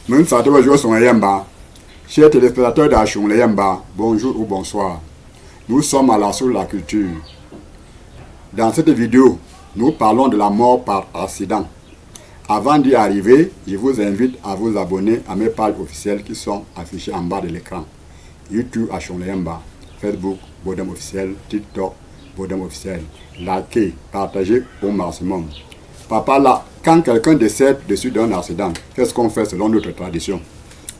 Nous chers téléspectateurs d'Achung Leyemba, bonjour ou bonsoir. Nous sommes à la source de la culture. Dans cette vidéo, nous parlons de la mort par accident. Avant d'y arriver, je vous invite à vous abonner à mes pages officielles qui sont affichées en bas de l'écran. YouTube Achung Leyemba, Facebook Bodem officiel, TikTok Bodem officiel. Likez, partagez au maximum. Papa, là, quand quelqu'un décède dessus d'un accident, qu'est-ce qu'on fait selon notre tradition?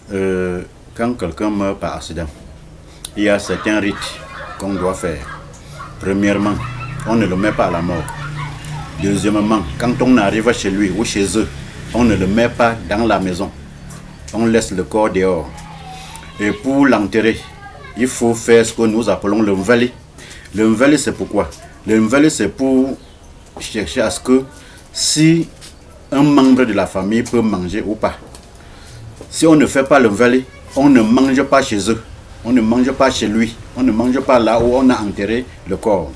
Quand quelqu'un meurt par accident, il y a certains rites qu'on doit faire. Premièrement, on ne le met pas à la mort. Deuxièmement, quand on arrive chez lui ou chez eux, on ne le met pas dans la maison. On laisse le corps dehors. Et pour l'enterrer, il faut faire ce que nous appelons le mvali. Le mvali, c'est pourquoi? Le mvali, c'est pour chercher à ce que si un membre de la famille peut manger ou pas. Si on ne fait pas le mvali, on ne mange pas chez eux, on ne mange pas chez lui, on ne mange pas là où on a enterré le corps.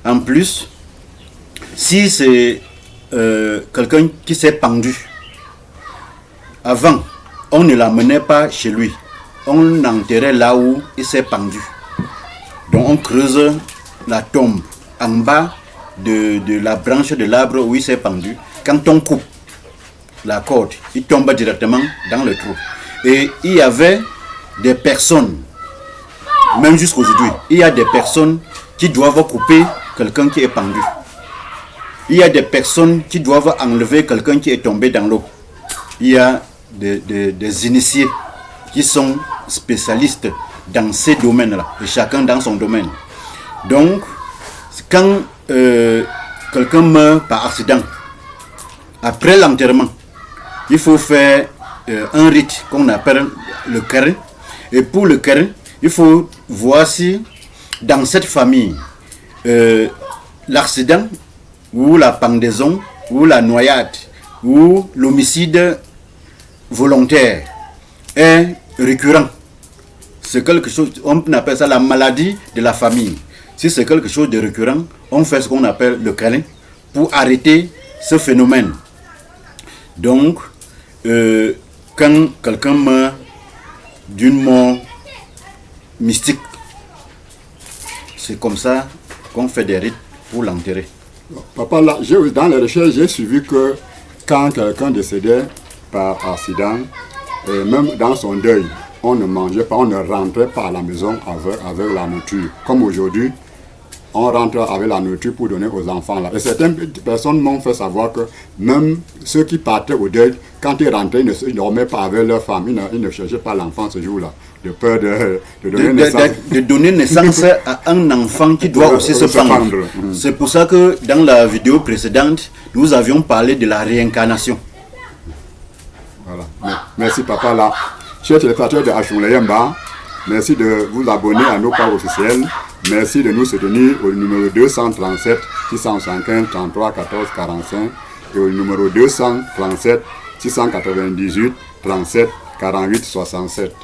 En plus, si c'est quelqu'un qui s'est pendu, avant, on ne l'amenait pas chez lui, on l'enterrait là où il s'est pendu. Donc on creuse la tombe en bas de la branche de l'arbre où il s'est pendu. Quand on coupe la corde, il tombe directement dans le trou. Et il y avait des personnes, même jusqu'aujourd'hui, il y a des personnes qui doivent couper quelqu'un qui est pendu. Il y a des personnes qui doivent enlever quelqu'un qui est tombé dans l'eau. Il y a des initiés qui sont spécialistes dans ces domaines-là, et chacun dans son domaine. Donc, quand quelqu'un meurt par accident, après l'enterrement, il faut faire un rite qu'on appelle le Keren. Et pour le Keren, il faut voir si dans cette famille, l'accident ou la pendaison ou la noyade ou l'homicide volontaire est récurrent. C'est quelque chose, on appelle ça la maladie de la famille. Si c'est quelque chose de récurrent, on fait ce qu'on appelle le Keren pour arrêter ce phénomène. Donc, quand quelqu'un meurt d'une mort mystique, c'est comme ça qu'on fait des rites pour l'enterrer. Papa, là, dans les recherches, j'ai suivi que quand quelqu'un décédait par accident, même dans son deuil, on ne mangeait pas, on ne rentrait pas à la maison avec la nourriture. Comme aujourd'hui, on rentre avec la nourriture pour donner aux enfants. Là. Et certaines personnes m'ont fait savoir que même ceux qui partaient au deuil, quand ils rentraient, ils ne dormaient pas avec leur femme. Ils ne cherchaient pas l'enfant ce jour-là, de peur de donner naissance à un enfant qui doit aussi se pendre. C'est pour ça que dans la vidéo précédente, nous avions parlé de la réincarnation. Voilà. Merci papa. Là. Chers téléspectateurs de Achung Leyemba, merci de vous abonner à nos pages officielles. Merci de nous soutenir au numéro 237 675 33 14 45 et au numéro 237 698 37 48 67.